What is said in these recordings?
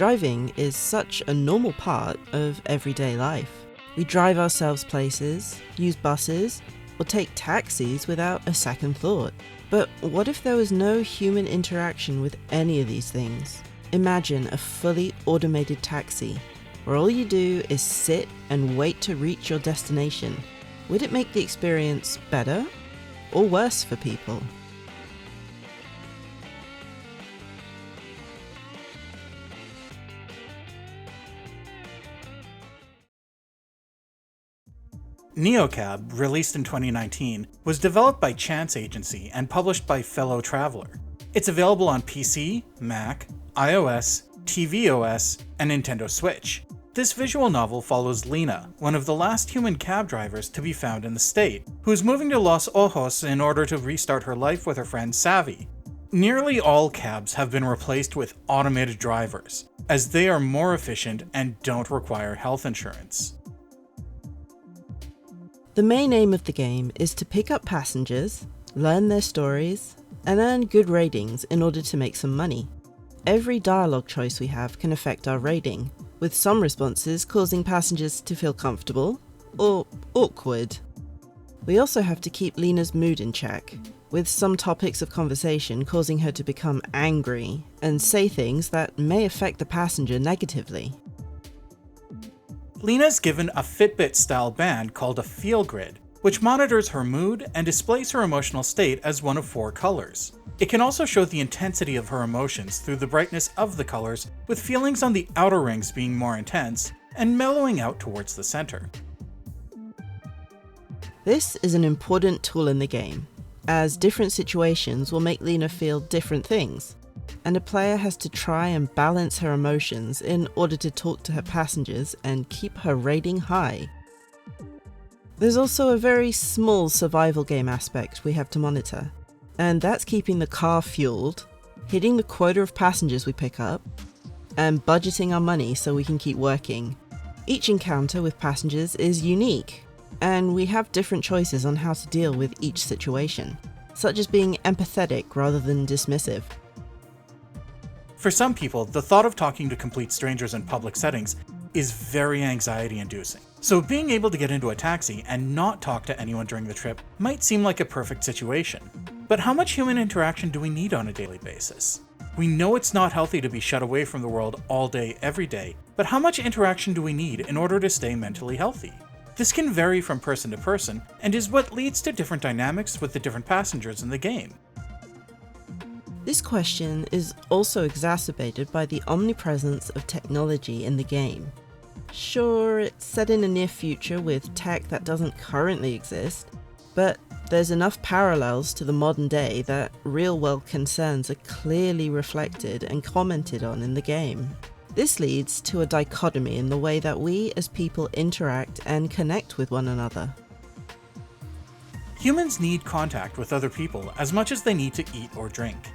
Driving is such a normal part of everyday life. We drive ourselves places, use buses, or take taxis without a second thought. But what if there was no human interaction with any of these things? Imagine a fully automated taxi, where all you do is sit and wait to reach your destination. Would it make the experience better or worse for people? NeoCab, released in 2019, was developed by Chance Agency and published by Fellow Traveler. It's available on PC, Mac, iOS, tvOS, and Nintendo Switch. This visual novel follows Lena, one of the last human cab drivers to be found in the state, who is moving to Los Ojos in order to restart her life with her friend Savvy. Nearly all cabs have been replaced with automated drivers, as they are more efficient and don't require health insurance. The main aim of the game is to pick up passengers, learn their stories, and earn good ratings in order to make some money. Every dialogue choice we have can affect our rating, with some responses causing passengers to feel comfortable or awkward. We also have to keep Lena's mood in check, with some topics of conversation causing her to become angry and say things that may affect the passenger negatively. Lena's given a Fitbit-style band called a Feel Grid, which monitors her mood and displays her emotional state as one of 4 colors. It can also show the intensity of her emotions through the brightness of the colors, with feelings on the outer rings being more intense and mellowing out towards the center. This is an important tool in the game, as different situations will make Lena feel different things, and a player has to try and balance her emotions in order to talk to her passengers and keep her rating high. There's also a very small survival game aspect we have to monitor, and that's keeping the car fueled, hitting the quota of passengers we pick up, and budgeting our money so we can keep working. Each encounter with passengers is unique, and we have different choices on how to deal with each situation, such as being empathetic rather than dismissive. For some people, the thought of talking to complete strangers in public settings is very anxiety-inducing. So being able to get into a taxi and not talk to anyone during the trip might seem like a perfect situation. But how much human interaction do we need on a daily basis? We know it's not healthy to be shut away from the world all day, every day, but how much interaction do we need in order to stay mentally healthy? This can vary from person to person, and is what leads to different dynamics with the different passengers in the game. This question is also exacerbated by the omnipresence of technology in the game. Sure, it's set in a near future with tech that doesn't currently exist, but there's enough parallels to the modern day that real-world concerns are clearly reflected and commented on in the game. This leads to a dichotomy in the way that we as people interact and connect with one another. Humans need contact with other people as much as they need to eat or drink.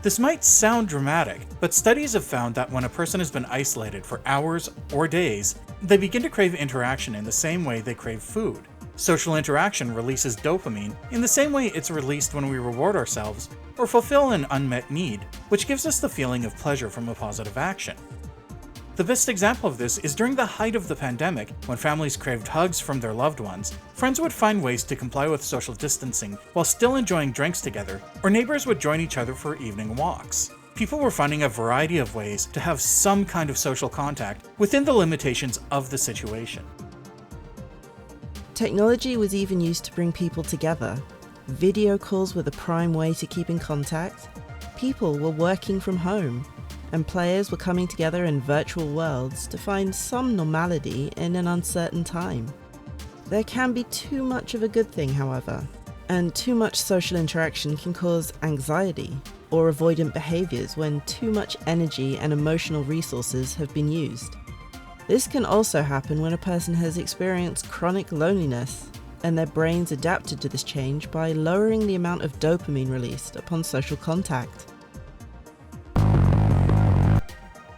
This might sound dramatic, but studies have found that when a person has been isolated for hours or days, they begin to crave interaction in the same way they crave food. Social interaction releases dopamine in the same way it's released when we reward ourselves or fulfill an unmet need, which gives us the feeling of pleasure from a positive action. The best example of this is during the height of the pandemic, when families craved hugs from their loved ones. Friends would find ways to comply with social distancing while still enjoying drinks together, or neighbors would join each other for evening walks. People were finding a variety of ways to have some kind of social contact within the limitations of the situation. Technology was even used to bring people together. Video calls were the prime way to keep in contact. People were working from home, and players were coming together in virtual worlds to find some normality in an uncertain time. There can be too much of a good thing, however, and too much social interaction can cause anxiety or avoidant behaviours when too much energy and emotional resources have been used. This can also happen when a person has experienced chronic loneliness, and their brains adapted to this change by lowering the amount of dopamine released upon social contact.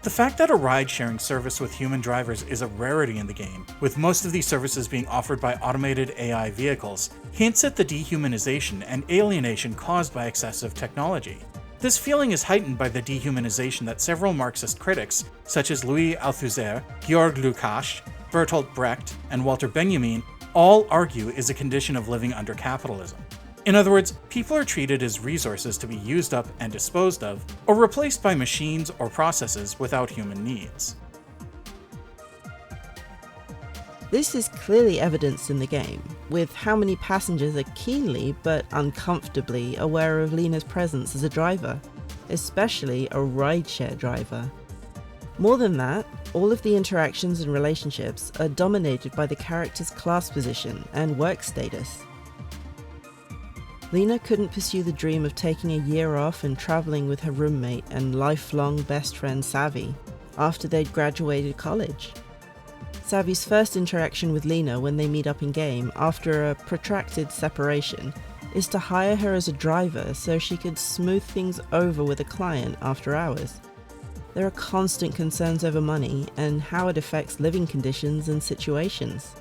The fact that a ride-sharing service with human drivers is a rarity in the game, with most of these services being offered by automated AI vehicles, hints at the dehumanization and alienation caused by excessive technology. This feeling is heightened by the dehumanization that several Marxist critics, such as Louis Althusser, Georg Lukács, Bertolt Brecht, and Walter Benjamin, all argue is a condition of living under capitalism. In other words, people are treated as resources to be used up and disposed of, or replaced by machines or processes without human needs. This is clearly evidenced in the game, with how many passengers are keenly but uncomfortably aware of Lena's presence as a driver, especially a rideshare driver. More than that, all of the interactions and relationships are dominated by the character's class position and work status. Lena couldn't pursue the dream of taking a year off and travelling with her roommate and lifelong best friend Savvy after they'd graduated college. Savvy's first interaction with Lena when they meet up in-game after a protracted separation is to hire her as a driver so she could smooth things over with a client after hours. There are constant concerns over money and how it affects living conditions and situations.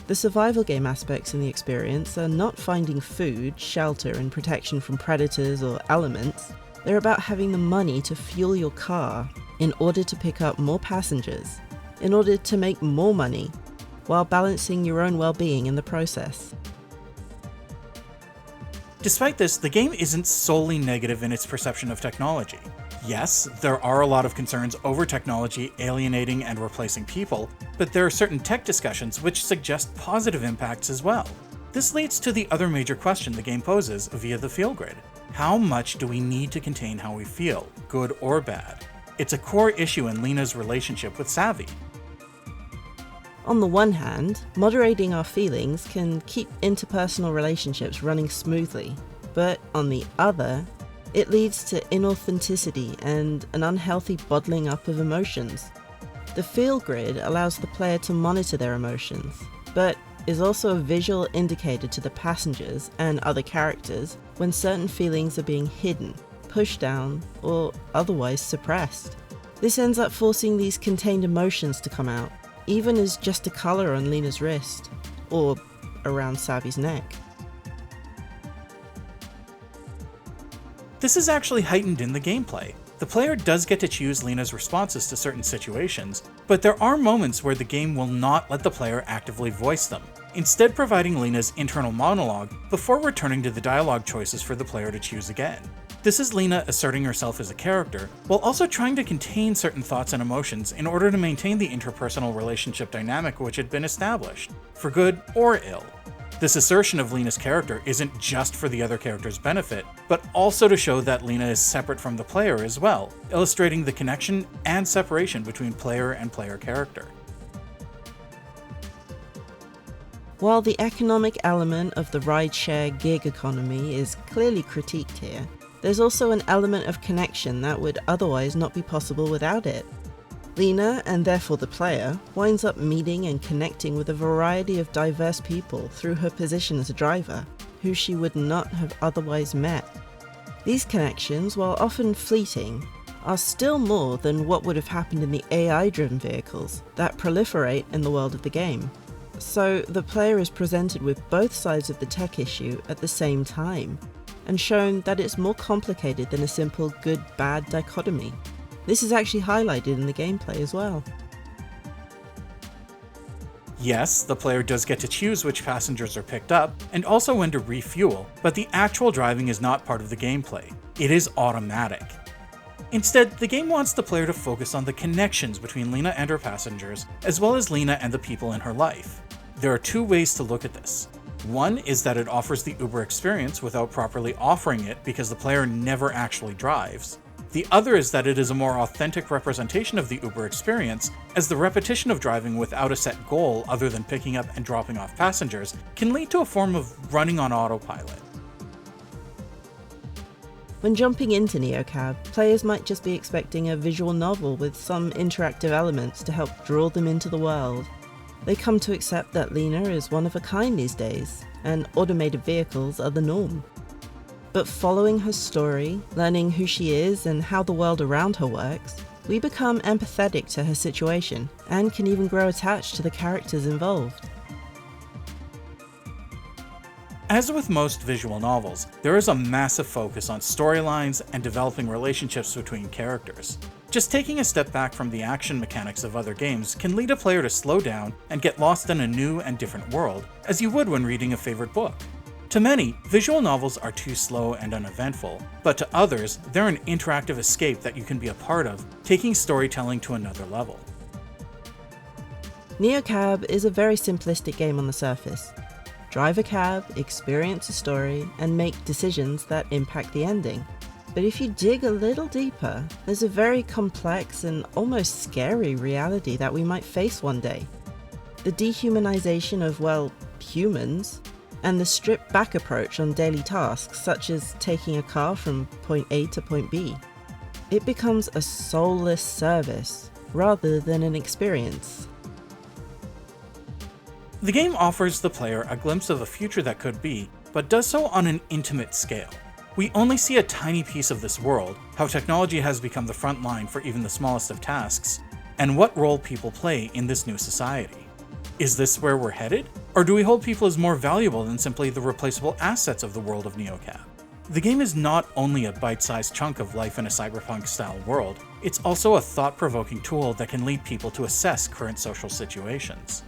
The survival game aspects in the experience are not finding food, shelter, and protection from predators or elements. They're about having the money to fuel your car in order to pick up more passengers, in order to make more money, while balancing your own well-being in the process. Despite this, the game isn't solely negative in its perception of technology. Yes, there are a lot of concerns over technology alienating and replacing people, but there are certain tech discussions which suggest positive impacts as well. This leads to the other major question the game poses via the feel grid. How much do we need to contain how we feel, good or bad? It's a core issue in Lena's relationship with Savvy. On the one hand, moderating our feelings can keep interpersonal relationships running smoothly, but on the other, it leads to inauthenticity and an unhealthy bottling up of emotions. The feel grid allows the player to monitor their emotions, but is also a visual indicator to the passengers and other characters when certain feelings are being hidden, pushed down, or otherwise suppressed. This ends up forcing these contained emotions to come out, even as just a colour on Lena's wrist, or around Savvy's neck. This is actually heightened in the gameplay. The player does get to choose Lena's responses to certain situations, but there are moments where the game will not let the player actively voice them, instead providing Lena's internal monologue before returning to the dialogue choices for the player to choose again. This is Lena asserting herself as a character, while also trying to contain certain thoughts and emotions in order to maintain the interpersonal relationship dynamic which had been established, for good or ill. This assertion of Lena's character isn't just for the other character's benefit, but also to show that Lena is separate from the player as well, illustrating the connection and separation between player and player character. While the economic element of the rideshare gig economy is clearly critiqued here, there's also an element of connection that would otherwise not be possible without it. Lena, and therefore the player, winds up meeting and connecting with a variety of diverse people through her position as a driver, who she would not have otherwise met. These connections, while often fleeting, are still more than what would have happened in the AI-driven vehicles that proliferate in the world of the game. So the player is presented with both sides of the tech issue at the same time, and shown that it's more complicated than a simple good-bad dichotomy. This is actually highlighted in the gameplay as well. Yes, the player does get to choose which passengers are picked up, and also when to refuel, but the actual driving is not part of the gameplay. It is automatic. Instead, the game wants the player to focus on the connections between Lena and her passengers, as well as Lena and the people in her life. There are two ways to look at this. One is that it offers the Uber experience without properly offering it because the player never actually drives. The other is that it is a more authentic representation of the Uber experience, as the repetition of driving without a set goal other than picking up and dropping off passengers can lead to a form of running on autopilot. When jumping into NeoCab, players might just be expecting a visual novel with some interactive elements to help draw them into the world. They come to accept that Lena is one of a kind these days, and automated vehicles are the norm. But following her story, learning who she is and how the world around her works, we become empathetic to her situation, and can even grow attached to the characters involved. As with most visual novels, there is a massive focus on storylines and developing relationships between characters. Just taking a step back from the action mechanics of other games can lead a player to slow down and get lost in a new and different world, as you would when reading a favorite book. To many, visual novels are too slow and uneventful, but to others, they're an interactive escape that you can be a part of, taking storytelling to another level. NeoCab is a very simplistic game on the surface. Drive a cab, experience a story, and make decisions that impact the ending. But if you dig a little deeper, there's a very complex and almost scary reality that we might face one day. The dehumanization of, well, humans, and the stripped-back approach on daily tasks, such as taking a car from point A to point B. It becomes a soulless service, rather than an experience. The game offers the player a glimpse of a future that could be, but does so on an intimate scale. We only see a tiny piece of this world, how technology has become the front line for even the smallest of tasks, and what role people play in this new society. Is this where we're headed? Or do we hold people as more valuable than simply the replaceable assets of the world of NeoCab? The game is not only a bite-sized chunk of life in a cyberpunk-style world, it's also a thought-provoking tool that can lead people to assess current social situations.